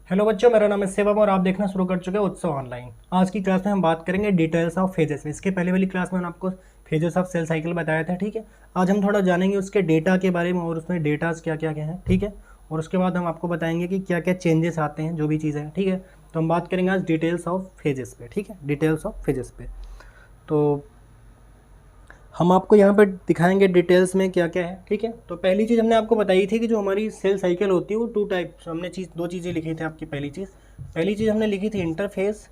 Hello बच्चों, मेरा नाम है शिवम और आप देखना शुरू कर चुके हैं उत्सव ऑनलाइन। आज की क्लास में हम बात करेंगे डिटेल्स ऑफ फेजेस। इसके पहले वाली क्लास में मैंने आपको फेजेस ऑफ सेल साइकिल बताया था, ठीक है। आज हम थोड़ा जानेंगे उसके डेटा के बारे में और उसमें डेटास क्या क्या क्या हैं, ठीक है। और उसके बाद हम आपको बताएंगे कि क्या क्या चेंजेस आते हैं, जो भी चीज़ें हैं, ठीक है। तो हम बात करेंगे आज डिटेल्स ऑफ फेजेस पे, ठीक है, डिटेल्स ऑफ फेजेस पे। तो हम आपको यहाँ पर दिखाएंगे डिटेल्स में क्या क्या है, ठीक है। तो पहली चीज़ हमने आपको बताई थी कि जो हमारी सेल साइकिल होती है वो टू टाइप्स, हमने दो चीज़ें लिखी थी आपकी। पहली चीज़ हमने लिखी थी इंटरफेस,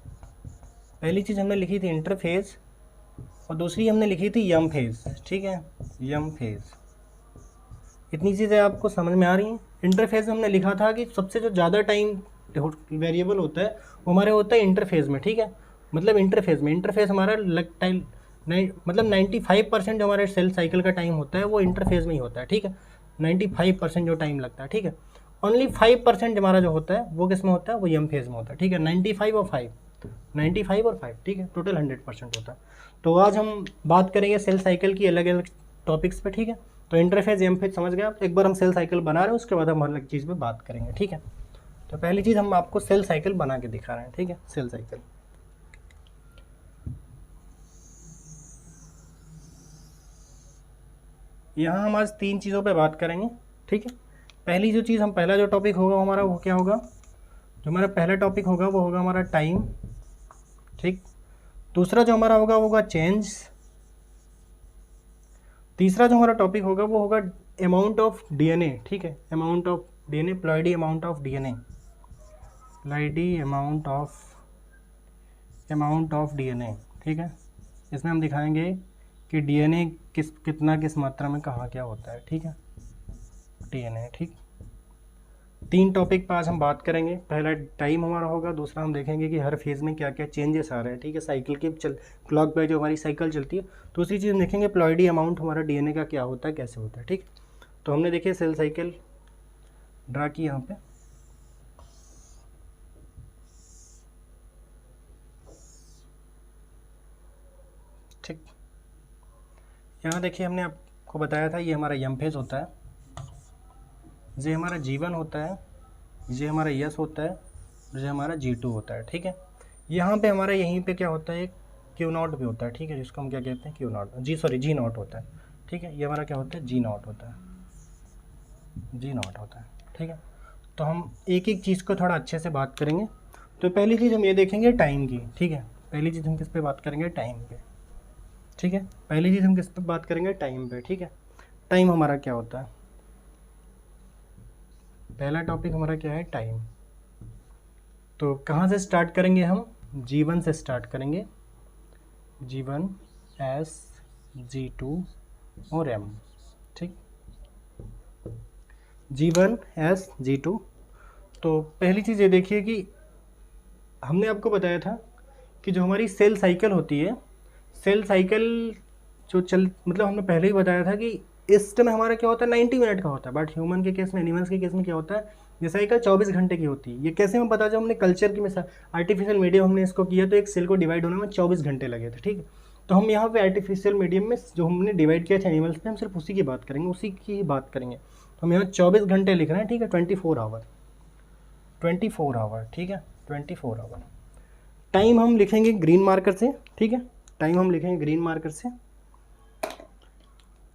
और दूसरी हमने लिखी थी यम फेज, ठीक है, यम फेज। इतनी चीज़ें आपको समझ में आ रही हैं। इंटरफेज में हमने लिखा था कि सबसे जो ज़्यादा टाइम वेरिएबल होता है वो हमारे होता है इंटरफेज में, ठीक है। मतलब इंटरफेस हमारा टाइम मतलब 95% जो हमारे सेल साइकिल का टाइम होता है वो इंटरफेज में ही होता है, ठीक है। 95% जो टाइम लगता है, ठीक है। ओनली 5% हमारा जो होता है वो किस में होता है, वो यम फेज में होता है, ठीक है। 95 और 5, ठीक है, टोटल 100% होता है। तो आज हम बात करेंगे सेल साइकिल की अलग अलग टॉपिक्स पे, ठीक है। तो इंटरफेस यम फेज समझ गए आप। एक बार हम सेल साइकिल बना रहे हैं, उसके बाद हम अलग चीज़ पे बात करेंगे, ठीक है। तो पहली चीज़ हम आपको सेल साइकिल बना के दिखा रहे हैं, ठीक है। सेल साइकिल यहाँ हम आज 3 चीज़ों पे बात करेंगे, ठीक है। पहला जो टॉपिक होगा हमारा वो क्या होगा, जो हमारा पहला टॉपिक होगा वो होगा हमारा टाइम, ठीक। दूसरा जो हमारा होगा वो होगा चेंज। तीसरा जो हमारा टॉपिक होगा वो होगा अमाउंट ऑफ डीएनए, ठीक है। Amount of DNA, ploidy amount of DNA, ploidy amount of DNA, ठीक है। इसमें हम दिखाएंगे कि डीएनए किस मात्रा में कहाँ क्या होता है, ठीक है, डीएनए, ठीक। 3 टॉपिक पर आज हम बात करेंगे। पहला टाइम हमारा होगा, दूसरा हम देखेंगे कि हर फेज़ में क्या क्या चेंजेस आ रहे हैं, ठीक है, साइकिल के क्लॉक पे जो हमारी साइकिल चलती है। दूसरी चीज़ देखेंगे प्लॉइडी अमाउंट हमारा डीएनए का क्या होता है, कैसे होता है, ठीक। तो हमने देखिए सेल साइकिल ड्रा की यहाँ पे, ठीक। यहाँ देखिए हमने आपको बताया था ये हमारा यम फेज होता है, ये हमारा G1 होता है, ये हमारा यस होता है, ये हमारा G2 होता है, ठीक है। यहाँ पे हमारा यहीं पे क्या होता है, एक Q0 भी होता है, ठीक है, जिसको हम क्या कहते हैं, G0 होता है, ठीक है। ये हमारा क्या होता है, G0 होता है, G0 होता है, ठीक है। तो हम एक एक चीज़ को थोड़ा अच्छे से बात करेंगे। तो पहली चीज़ हम ये देखेंगे टाइम की, ठीक है। पहली चीज़ हम किस पे बात करेंगे, टाइम पे, ठीक है। पहली चीज़ हम किस पे बात करेंगे, टाइम पे, ठीक है। टाइम हमारा क्या होता है, पहला टॉपिक हमारा क्या है, टाइम। तो कहाँ से स्टार्ट करेंगे हम, G1 से स्टार्ट करेंगे, G1 S G2 और M, ठीक। G1 S G2। तो पहली चीज़ ये देखिए कि हमने आपको बताया था कि जो हमारी सेल साइकिल होती है, सेल साइकिल मतलब हमने पहले ही बताया था कि इस टाइम हमारा क्या होता है, 90 मिनट का होता है। बट ह्यूमन के केस में, एनिमल्स के केस में क्या होता है, ये साइकिल 24 घंटे की होती है। ये कैसे मैं बता, जब हमने कल्चर की मिसाल आर्टिफिशियल मीडियम हमने इसको किया तो एक सेल को डिवाइड होने में 24 घंटे लगे थे, ठीक है। तो हम यहाँ पे आर्टिफिशियल मीडियम में जो हमने डिवाइड किया था एनिमल्स में, हम सिर्फ उसी की बात करेंगे, तो हम यहाँ 24 घंटे लिख रहे हैं, ठीक है, 24 आवर, ठीक है, 24 आवर। टाइम हम लिखेंगे ग्रीन मार्कर से, ठीक है, टाइम हम लिखेंगे ग्रीन मार्कर से।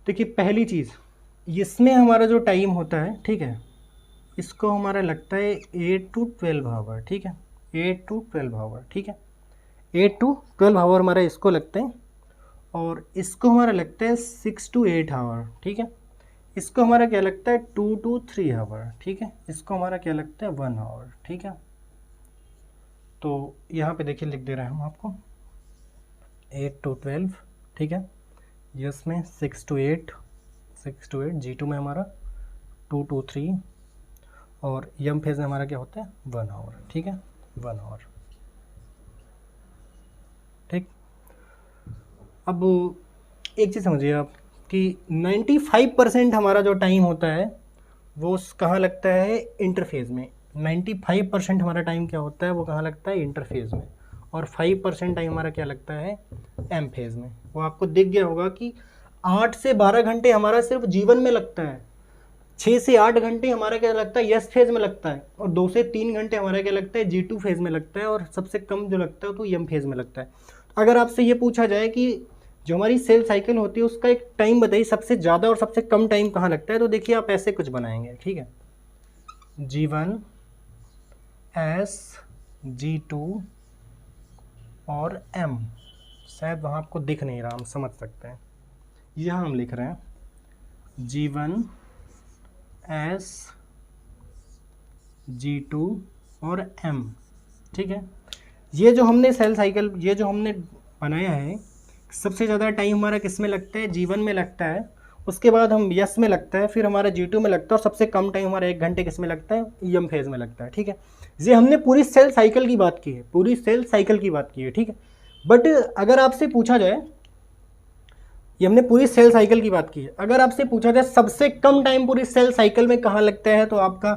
देखिए पहली चीज़, इसमें हमारा जो टाइम होता है, ठीक है, इसको हमारा लगता है 8 to 12 आवर, ठीक है, 8 to 12 आवर, ठीक है, 8 to 12 आवर हमारा इसको लगता है। और इसको हमारा लगता है 6 to 8 आवर, ठीक है। इसको हमारा क्या लगता है, 2 to 3 आवर, ठीक है। इसको हमारा क्या लगता है, 1 आवर, ठीक है। तो यहाँ पे देखिए लिख दे रहे हैं हम आपको 8 to 12, ठीक है, यस में 6 to 8, G2 में हमारा 2 to 3, और यम फेज में हमारा क्या होता है, 1 आवर, ठीक है, 1 आवर, ठीक। अब एक चीज़ समझिए आप कि 95% हमारा जो टाइम होता है वो कहाँ लगता है, इंटरफेज में। 95% हमारा टाइम क्या होता है, वो कहाँ लगता है, इंटरफेज में। और 5% टाइम हमारा क्या लगता है, एम फेज में। वो आपको दिख गया होगा कि 8 से 12 घंटे हमारा सिर्फ जीवन में लगता है। 6 से 8 घंटे हमारा क्या लगता है, यस फेज में लगता है, और 2 से 3 घंटे हमारा क्या लगता है, G2 फेज में लगता है, और सबसे कम जो लगता है तो यम फेज में लगता है। अगर आपसे ये पूछा जाए कि जो हमारी सेल साइकिल होती है उसका एक टाइम बताइए, सबसे ज़्यादा और सबसे कम टाइम कहाँ लगता है, तो देखिए आप ऐसे कुछ बनाएंगे, ठीक है, G1 S G2 और M, शायद वहाँ आपको दिख नहीं रहा, हम समझ सकते हैं, यहाँ हम लिख रहे हैं G1 S G2 और M, ठीक है। ये जो हमने सेल साइकिल, ये जो हमने बनाया है, सबसे ज़्यादा टाइम हमारा किस में लगता है, G1 में लगता है, उसके बाद हम यस में लगता है, फिर हमारा G2 में लगता है, और सबसे कम टाइम हमारा 1 घंटे किस में लगता है, यम फेज में लगता है, ठीक है। ये हमने पूरी सेल साइकिल की बात की है, पूरी सेल साइकिल की बात की है, ठीक है। बट अगर आपसे पूछा जाए, ये हमने पूरी सेल साइकिल की बात की है, अगर आपसे पूछा जाए सबसे कम टाइम पूरी सेल साइकिल में कहाँ लगता है, तो आपका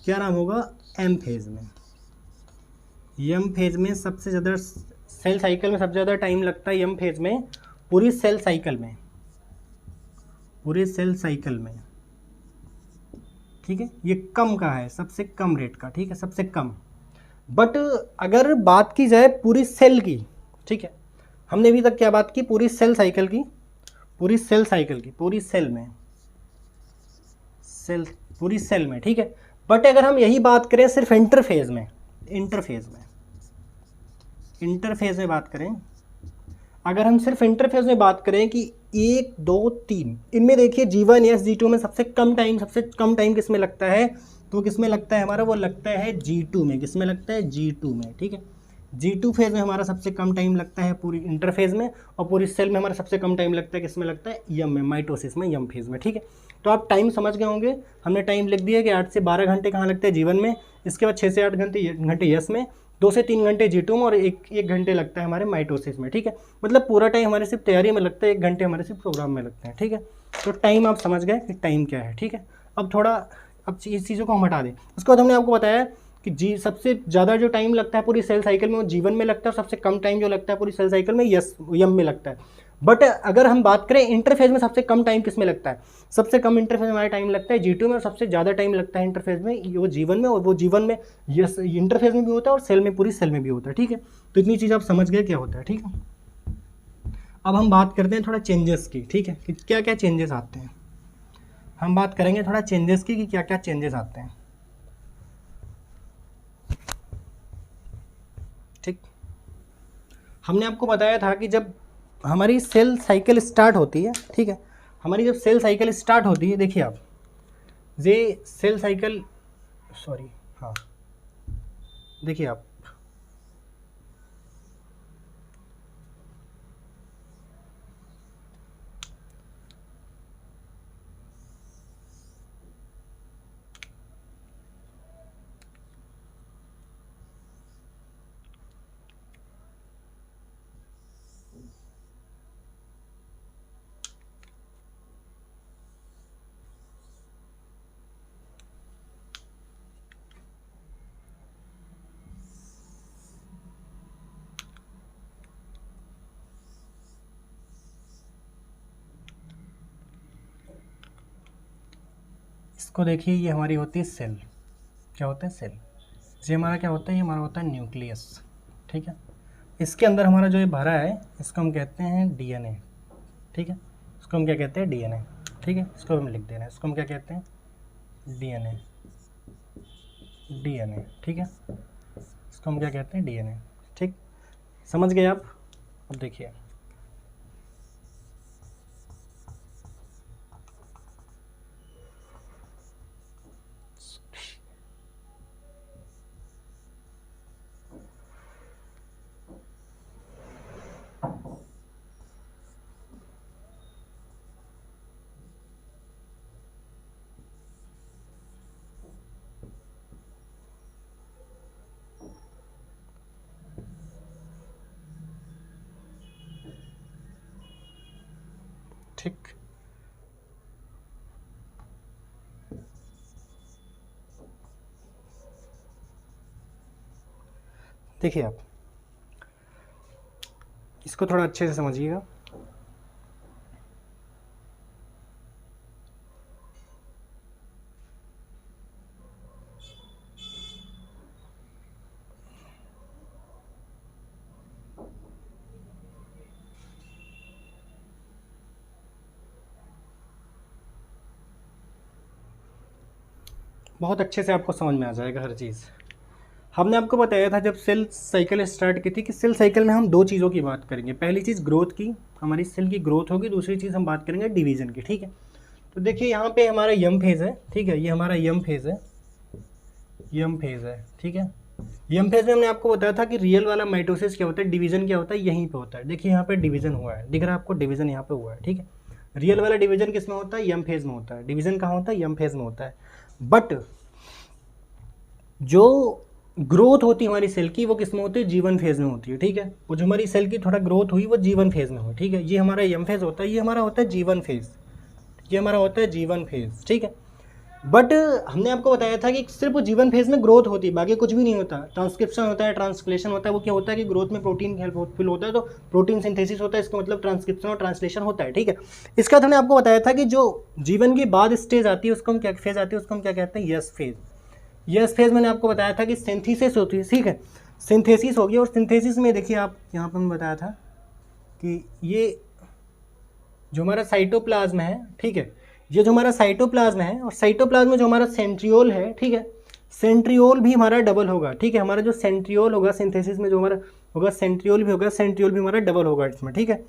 क्या नाम होगा, एम फेज में। यम फेज में सबसे ज़्यादा, सेल साइकिल में सबसे ज़्यादा टाइम लगता है यम फेज में, पूरी सेल साइकिल में, पूरी सेल साइकिल में, ठीक है। ये कम का है, सबसे कम रेट का, ठीक है, सबसे कम। बट अगर बात की जाए पूरी सेल की, ठीक है, हमने अभी तक क्या बात की, पूरी सेल साइकिल की, पूरी सेल साइकिल की, पूरी सेल में, सेल, पूरी सेल में, ठीक है। बट अगर हम यही बात करें सिर्फ इंटरफेज में, इंटरफेज में, इंटरफेज में बात करें, अगर हम सिर्फ इंटरफेज में बात करें कि 1 2 3, इनमें देखिए G1 S G2 में सबसे कम टाइम किस में लगता है, तो किस में लगता है हमारा, वो लगता है G2 में, किस में लगता है, G2 में, ठीक है। G2 फेज में हमारा सबसे कम टाइम लगता है पूरी इंटरफेज में, और पूरी सेल में हमारा सबसे कम टाइम लगता है, किस में लगता है, यम में, माइटोसिस में, यम फेज में, ठीक है। तो आप टाइम समझ गए होंगे, हमने टाइम लिख दिया कि 8 से 12 घंटे कहाँ लगते हैं, G1 में, इसके बाद 6 से 8 घंटे यस में, 2 से 3 घंटे G2 में, और एक घंटे लगता है हमारे माइटोसिस में, ठीक है। मतलब पूरा टाइम हमारे सिर्फ तैयारी में लगता है, 1 घंटे हमारे सिर्फ प्रोग्राम में लगते हैं, ठीक है। तो टाइम आप समझ गए कि टाइम क्या है, ठीक है। अब थोड़ा, अब इस चीज़ों को हम हटा दें, उसके बाद हमने आपको बताया कि सबसे ज़्यादा जो टाइम लगता है पूरी सेल साइकिल में वो G1 में लगता है, और सबसे कम टाइम जो लगता है पूरी सेल साइकिल में यम में लगता है। बट अगर हम बात करें इंटरफेज में सबसे कम टाइम किस में लगता है, सबसे कम इंटरफेज में हमारा टाइम लगता है G2 में, और सबसे ज़्यादा टाइम लगता है इंटरफेज में वो G1 में, और वो G1 में यस इंटरफेज में भी होता है और सेल में, पूरी सेल में भी होता है, ठीक है। तो इतनी चीज़ आप समझ गए क्या होता है, ठीक है। अब हम बात करते हैं थोड़ा चेंजेस की, ठीक है, कि क्या क्या चेंजेस आते हैं। हम बात करेंगे थोड़ा चेंजेस की, कि क्या क्या चेंजेस आते हैं, ठीक। हमने आपको बताया था कि जब हमारी सेल साइकिल स्टार्ट होती है, ठीक है, हमारी जब सेल साइकिल स्टार्ट होती है, देखिए आप, ये सेल साइकिल, सॉरी, हाँ, देखिए आप, इसको देखिए, ये हमारी होती है सेल, क्या होता है, सेल। ये हमारा क्या होता है, ये हमारा होता है न्यूक्लियस, ठीक है। इसके अंदर हमारा जो ये भरा है, इसको हम कहते हैं DNA, ठीक है। इसको हम क्या कहते हैं, DNA, ठीक है। इसको हम लिख दे रहे हैं, इसको हम क्या कहते हैं, DNA, DNA, ठीक है। इसको हम क्या कहते हैं, DNA, ठीक, समझ गए आप। अब देखिए, ठीक, देखिए आप, इसको थोड़ा अच्छे से समझिएगा। बहुत अच्छे से आपको समझ में आ जाएगा हर चीज़। हमने आपको बताया था जब सेल साइकिल स्टार्ट की थी कि सेल साइकिल में हम दो चीज़ों की बात करेंगे। पहली चीज़ ग्रोथ की, हमारी सेल की ग्रोथ होगी। दूसरी चीज़ हम बात करेंगे डिवीज़न की, ठीक है। तो देखिए यहाँ पे हमारा यम फेज़ है, ठीक है, ये हमारा यम फेज़ है, यम फेज़ है, ठीक है। यम फेज़ में हमने आपको बताया था कि रियल वाला माइटोसिस क्या होता है, डिवीज़न क्या होता है, यहीं पे होता है। देखिए यहाँ पे डिवीज़न हुआ है, दिख रहा है आपको, डिवीज़न यहाँ पे हुआ है, ठीक है। रियल वाला डिवीज़न किस में होता है, यम फेज़ में होता है। डिवीज़न कहाँ होता है, यम फेज़ में होता है। बट जो ग्रोथ होती है हमारी सेल की वो किस में होती है, जीवन फेज़ में होती है, ठीक है। वो जो हमारी सेल की थोड़ा ग्रोथ हुई वो जीवन फेज़ में हुई, ठीक है। ये हमारा यम फेज़ होता है, ये हमारा होता है जीवन फेज़, ये हमारा होता है जीवन फेज़, ठीक है। बट हमने आपको बताया था कि सिर्फ जीवन फेज़ में ग्रोथ होती है, बाकी कुछ भी नहीं होता। ट्रांसक्रिप्शन होता है, ट्रांसलेशन होता है। वो क्या होता है कि ग्रोथ में प्रोटीन की हेल्पफुल होता है, तो प्रोटीन सिंथेसिस होता है, इसका मतलब ट्रांसक्रिप्शन और ट्रांसलेशन होता है, ठीक है। इसका हमने आपको बताया था कि जो जीवन के बाद स्टेज आती है उसको हम क्या फेज़ आती है, उसको हम क्या कहते हैं, यस फेज़। यस फेज़ मैंने आपको बताया था कि सिंथेसिस होती है, ठीक है, सिंथेसिस होगी। और सिंथेसिस में देखिए आप यहाँ पर मैंने बताया था कि ये जो हमारा साइटोप्लाज्म है, ठीक है, ये जो हमारा साइटोप्लाज्म है, और साइटोप्लाज्म में जो हमारा सेंट्रियोल है, ठीक है, सेंट्रियोल भी हमारा डबल होगा, ठीक है। हमारा जो सेंट्रियोल होगा सिंथेसिस में जो हमारा होगा, सेंट्रियोल भी होगा, सेंट्रियोल भी हमारा डबल होगा इसमें, ठीक है।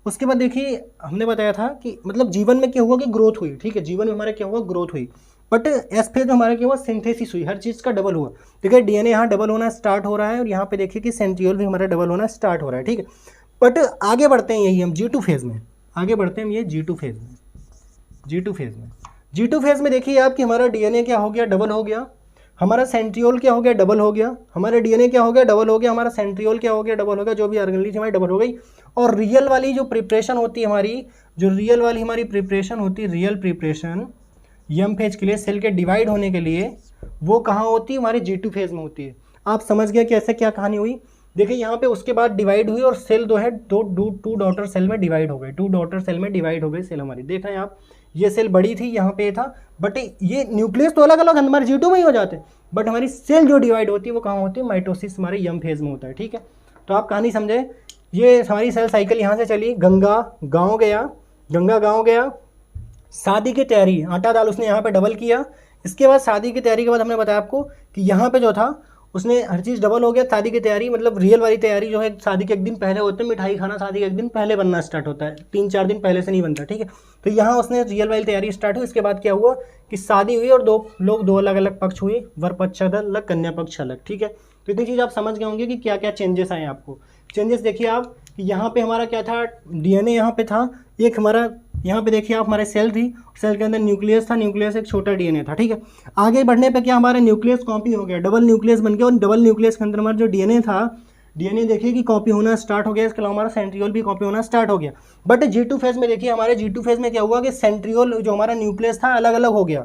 उसके बाद देखिए हमने बताया था कि मतलब जीवन में क्या हुआ कि ग्रोथ हुई, ठीक है, जीवन में हमारा क्या हुआ, ग्रोथ हुई। बट एस फेज में हमारा क्या हुआ, सिंथेसिस हुई, हर चीज़ का डबल हुआ, ठीक है। डीएनए यहाँ डबल होना स्टार्ट हो रहा है, और यहाँ पे देखिए कि सेंट्रियोल भी हमारा डबल होना स्टार्ट हो रहा है, ठीक है। बट आगे बढ़ते हैं यही हम G2 फेज़ में, आगे बढ़ते हैं हम ये G2 फेज़ में, G2 फेज़ में। G2 फेज़ में देखिए आप कि हमारा डीएनए क्या हो गया, डबल हो गया। हमारा सेंट्रियोल क्या हो गया, डबल हो गया। हमारा डीएनए क्या हो गया, डबल हो गया। हमारा सेंट्रियोल क्या हो गया, डबल हो गया। जो भी ऑर्गेनेल थी हमारी डबल हो गई। और रियल वाली जो प्रिपरेशन होती है हमारी, जो रियल वाली हमारी प्रिपरेशन होती है, रियल प्रिपरेशन यम फेज के लिए, सेल के डिवाइड होने के लिए, वो कहाँ होती है, हमारे G2 फेज़ में होती है। आप समझ गए कि ऐसे क्या कहानी हुई। देखिए यहाँ पे उसके बाद डिवाइड हुई और सेल दो है, टू डॉटर सेल में डिवाइड हो गए, टू डॉटर सेल में डिवाइड हो गई सेल हमारी। देख रहे हैं आप, ये सेल बड़ी थी, यहाँ पे था, बट ये न्यूक्लियस तो अलग अलग हमारे G2 में ही हो जाते हैं, बट हमारी सेल जो डिवाइड होती है वो कहाँ होती है, माइटोसिस हमारे यम फेज़ में होता है, ठीक है। तो आप कहानी समझे, ये हमारी सेल साइकिल यहाँ से चली, गंगा गाँव गया, गंगा गाँव गया, शादी की तैयारी, आटा दाल उसने यहाँ पे डबल किया। इसके बाद शादी की तैयारी के बाद हमने बताया आपको कि यहाँ पे जो था उसने हर चीज़ डबल हो गया। शादी की तैयारी मतलब रियल वाली तैयारी जो है, शादी के एक दिन पहले होते हैं, मिठाई खाना शादी के एक दिन पहले बनना स्टार्ट होता है, 3-4 दिन पहले से नहीं बनता, ठीक है। तो यहाँ उसने रियल वाली तैयारी स्टार्ट हुई। इसके बाद क्या हुआ कि शादी हुई और दो अलग अलग पक्ष हुए, वर पक्ष अलग, कन्या पक्ष अलग, ठीक है। तो इतनी चीज़ आप समझ गए होंगे कि क्या क्या चेंजेस आए आपको। चेंजेस देखिए आप कि यहाँ पे हमारा क्या था, डीएनए यहाँ पे था, एक हमारा यहाँ पे देखिए आप हमारे सेल थी, सेल के अंदर न्यूक्लियस था, न्यूक्लियस एक छोटा डीएनए था, ठीक है। आगे बढ़ने पे क्या हमारा न्यूक्लियस कॉपी हो गया, डबल न्यूक्लियस बन गया, और डबल न्यूक्लियस के अंदर हमारा जो डीएनए था, डीएनए देखिए कि कॉपी होना स्टार्ट हो गया। इसके अलावा हमारा सेंट्रियोल भी कॉपी होना स्टार्ट हो गया। बट G2 फेज़ में देखिए, हमारे G2 फेज़ में क्या हुआ कि सेंट्रियोल जो हमारा न्यूक्लियस था अलग अलग हो गया,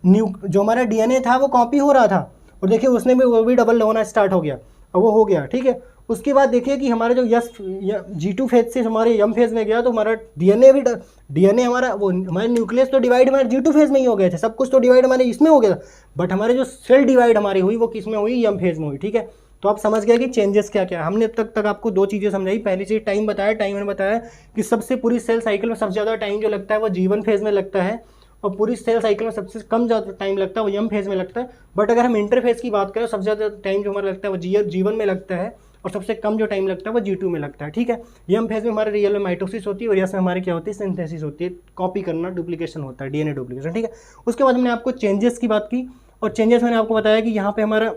जो हमारा डीएनए था वो कॉपी हो रहा था, और देखिए उसने भी वो भी डबल होना स्टार्ट हो गया, और वो हो गया, ठीक है। उसके बाद देखिए कि हमारे जो G2 फेज से हमारे यम फेज में गया, तो हमारा डीएनए हमारा वो हमारे न्यूक्लियस तो डिवाइड हमारे G2 फेज में ही हो गए थे, सब कुछ तो डिवाइड हमारे इसमें हो गया था, बट हमारे जो सेल डिवाइड हमारी हुई वो किस में हुई, यम फेज में हुई, ठीक है। तो आप समझ गए कि चेंजेस क्या क्या है। हमने अब तक आपको दो चीज़ें समझाई। पहली चीज़ टाइम बताया, टाइम मैंने बताया कि सबसे पूरी सेल साइकिल में सबसे ज़्यादा टाइम जो लगता है वो जीवन फेज में लगता है, और पूरी सेल साइकिल में सबसे कम ज़्यादा टाइम लगता है वो यम फेज में लगता है। बट अगर हम इंटरफेज की बात करें, सबसे ज़्यादा टाइम जो हमारा लगता है वो जीवन में लगता है, और सबसे कम जो टाइम लगता है वो G2 में लगता है, ठीक है। यम फेज में हमारे रियल में माइटोसिस होती है, और यस में हमारी क्या होती है, सिंथेसिस होती है, कॉपी करना, डुप्लीकेशन होता है, डीएनए डुप्लीकेशन, ठीक है। उसके बाद हमने आपको चेंजेस की बात की, और चेंजेस मैंने आपको बताया कि यहाँ पे हमारा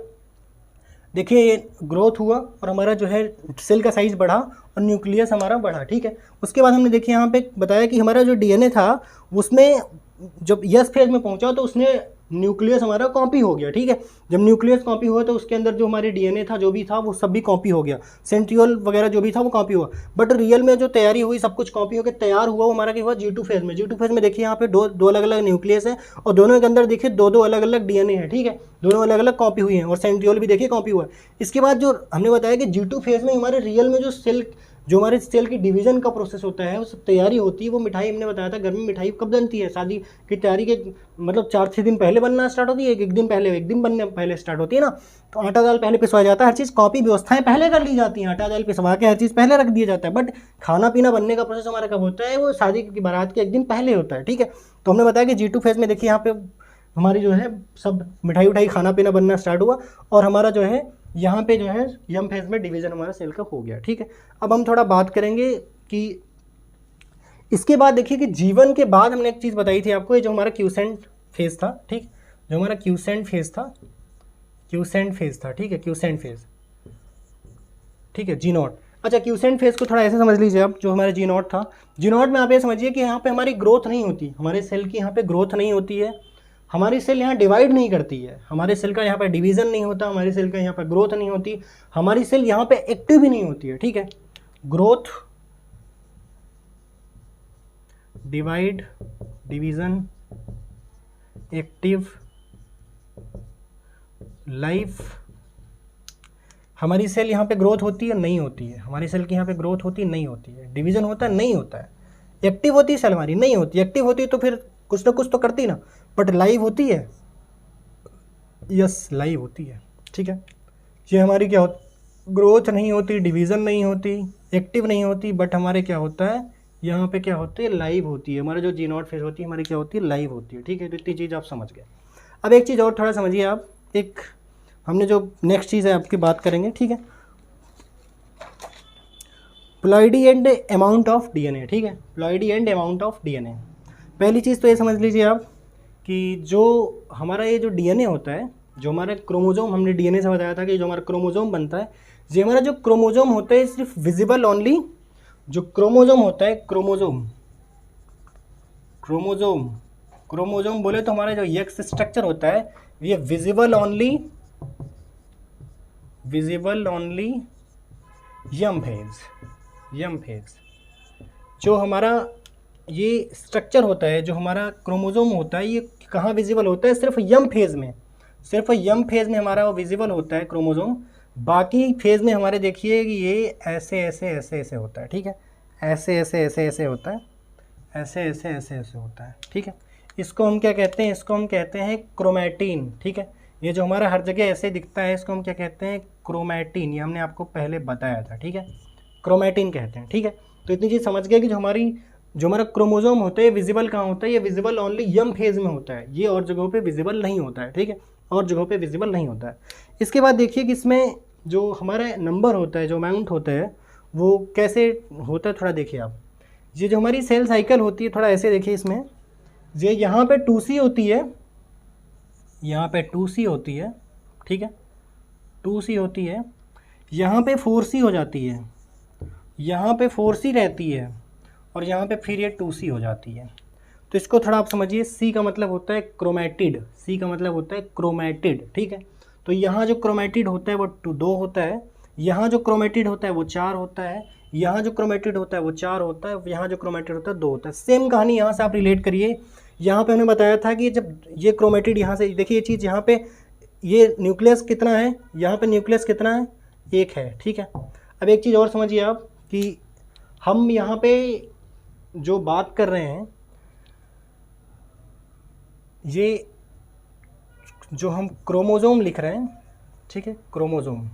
देखिए ये ग्रोथ हुआ, और हमारा जो है सेल का साइज बढ़ा, और न्यूक्लियस हमारा बढ़ा, ठीक है। उसके बाद हमने देखिए यहाँ पे बताया कि हमारा जो डीएनए था उसमें जब यस फेज में पहुंचा तो उसने न्यूक्लियस हमारा कॉपी हो गया, ठीक है। जब न्यूक्लियस कॉपी हुआ तो उसके अंदर जो हमारे डीएनए था जो भी था वो सब भी कॉपी हो गया, सेंट्रियोल वगैरह जो भी था वो कॉपी हुआ। बट रियल में जो तैयारी हुई, सब कुछ कॉपी होकर तैयार हुआ, वो हमारा क्या हुआ, G2 फेज में। G2 फेज में देखिए यहाँ पे दो अलग अलग न्यूक्लियस है, और दोनों के अंदर देखिए दो अलग अलग डीएनए है, ठीक है, दोनों अलग अलग कॉपी हुई हैं, और सेंट्रियोल भी देखिए कॉपी हुआ है। इसके बाद जो हमने बताया कि G2 फेज में हमारे रियल में जो हमारे सेल की डिवीजन का प्रोसेस होता है, उस तैयारी होती है, वो मिठाई हमने बताया था, घर में मिठाई कब बनती है, शादी की तैयारी के मतलब 4-6 दिन पहले बनना स्टार्ट होती है, एक दिन पहले, एक दिन बनने पहले स्टार्ट होती है ना। तो आटा दाल पहले पिसवाया जाता है, हर चीज़ कॉपी व्यवस्थाएं पहले कर ली जाती हैं, आटा दाल पिसवा के हर चीज़ पहले रख दिया जाता है। बट खाना पीना बनने का प्रोसेस हमारा कब होता है, वो शादी की बारात के एक दिन पहले होता है, ठीक है। तो हमने बताया कि G2 फेज में देखिए यहाँ पे हमारी जो है सब मिठाई उठाई खाना पीना बनना स्टार्ट हुआ और हमारा जो है यहाँ पे जो है यम फेज में डिवीज़न हमारा सेल का हो गया, ठीक है। अब हम थोड़ा बात करेंगे कि इसके बाद देखिए कि जीवन के बाद हमने एक चीज़ बताई थी आपको, ये जो हमारा क्यूसेंट फेज था, ठीक, जो हमारा क्यूसेंट फेज था, क्यूसेंट फेज था, ठीक है, क्यूसेंट फेज, ठीक है, जी नॉट। अच्छा, क्यूसेंट फेज को थोड़ा ऐसे समझ लीजिए आप, जो हमारा जी नॉट था, जी नॉट में आप ये समझिए कि यहाँ पे हमारी ग्रोथ नहीं होती, हमारे सेल की यहाँ पे ग्रोथ नहीं होती है, हमारी सेल यहाँ डिवाइड नहीं करती है, हमारे सेल का यहाँ पे डिवीजन नहीं होता, हमारी सेल का यहाँ पे ग्रोथ नहीं होती, हमारी सेल यहाँ पे एक्टिव भी नहीं होती है, ठीक है। Growth, divide, division, active, life, हमारी सेल यहाँ पे ग्रोथ होती है नहीं होती है, हमारी सेल की यहाँ पे ग्रोथ होती है नहीं होती है, डिवीजन होता है नहीं होता है, एक्टिव होती है सेल हमारी नहीं होती, एक्टिव होती है तो फिर कुछ ना कुछ तो करती ना, बट लाइव होती है, यस लाइव होती है, ठीक है। ये हमारी क्या होती, ग्रोथ नहीं होती, डिवीजन नहीं होती, एक्टिव नहीं होती, बट हमारे क्या होता है यहाँ पे क्या होती है, लाइव होती है, हमारा जो जी नॉट फेज होती है हमारी क्या होती है, लाइव होती है, ठीक है। तो इतनी चीज़ आप समझ गए। अब एक चीज़ और थोड़ा समझिए आप, एक हमने जो नेक्स्ट चीज़ है आपकी बात करेंगे, ठीक है, ploidy and amount of DNA, ठीक है, ploidy and amount of DNA. पहली चीज़ तो ये समझ लीजिए आप कि जो हमारा ये जो डीएनए होता है, जो हमारा क्रोमोजोम, हमने डीएनए से बताया था कि जो हमारा क्रोमोजोम बनता है, ये हमारा जो क्रोमोजोम होता है सिर्फ विजिबल ओनली, जो क्रोमोजोम होता है, क्रोमोजोम, क्रोमोजोम, क्रोमोजोम बोले तो हमारा जो एक्स स्ट्रक्चर होता है ये विजिबल ओनली, विजिबल ओनली यम फेज, यम फेज। जो हमारा ये स्ट्रक्चर होता है, जो हमारा क्रोमोजोम होता है, ये कहाँ विजिबल होता है, सिर्फ यम फेज में, सिर्फ यम फेज में हमारा वो विजिबल होता है क्रोमोजोम। बाकी फेज में हमारे देखिए कि ये ऐसे ऐसे ऐसे ऐसे होता है, ठीक है, ऐसे ऐसे ऐसे ऐसे होता है, ऐसे ऐसे ऐसे ऐसे होता है, ठीक है। इसको हम क्या कहते हैं, इसको हम कहते हैं क्रोमैटिन, ठीक है। ये जो हमारा हर जगह ऐसे दिखता है इसको हम क्या कहते हैं, क्रोमैटिन, ये हमने आपको पहले बताया था, ठीक है, क्रोमैटिन कहते हैं, ठीक है। तो इतनी चीज़ समझ गए कि जो हमारा क्रोमोजोम होता है विजिबल कहाँ होता है, ये विजिबल ओनली यम फेज में होता है, ये और जगहों पे विजिबल नहीं होता है, ठीक है, और जगहों पे विजिबल नहीं होता है। इसके बाद देखिए कि इसमें जो हमारा नंबर होता है, जो अमाउंट होता है वो कैसे होता है, थोड़ा देखिए आप। ये जो हमारी सेल साइकिल होती है, थोड़ा ऐसे देखिए इसमें, ये यहाँ पे 2C होती है, यहाँ पे 2C होती है, ठीक है, 2C होती है, यहाँ पे 4C हो जाती है, यहाँ पे 4C रहती है, और यहाँ पे फिर ये 2C हो जाती है। तो इसको थोड़ा आप समझिए, C का मतलब होता है क्रोमैटिड, C का मतलब होता है क्रोमैटिड, ठीक है। तो यहाँ जो क्रोमैटिड होता है वो 2 होता है, यहाँ जो क्रोमैटिड होता है वो 4 होता है, यहाँ जो क्रोमैटिड होता है वो 4 होता है, यहाँ जो क्रोमैटिड होता है 2 होता है। सेम कहानी यहाँ से आप रिलेट करिए। यहाँ पे हमने बताया था कि जब ये क्रोमैटिड यहाँ से देखिए, ये चीज़ यहाँ पे ये न्यूक्लियस कितना है, यहाँ पे न्यूक्लियस कितना है, 1 है, ठीक है। अब एक चीज़ और समझिए आप कि हम यहाँ पे जो बात कर रहे हैं, ये जो हम क्रोमोजोम लिख रहे हैं, ठीक है, क्रोमोजोम,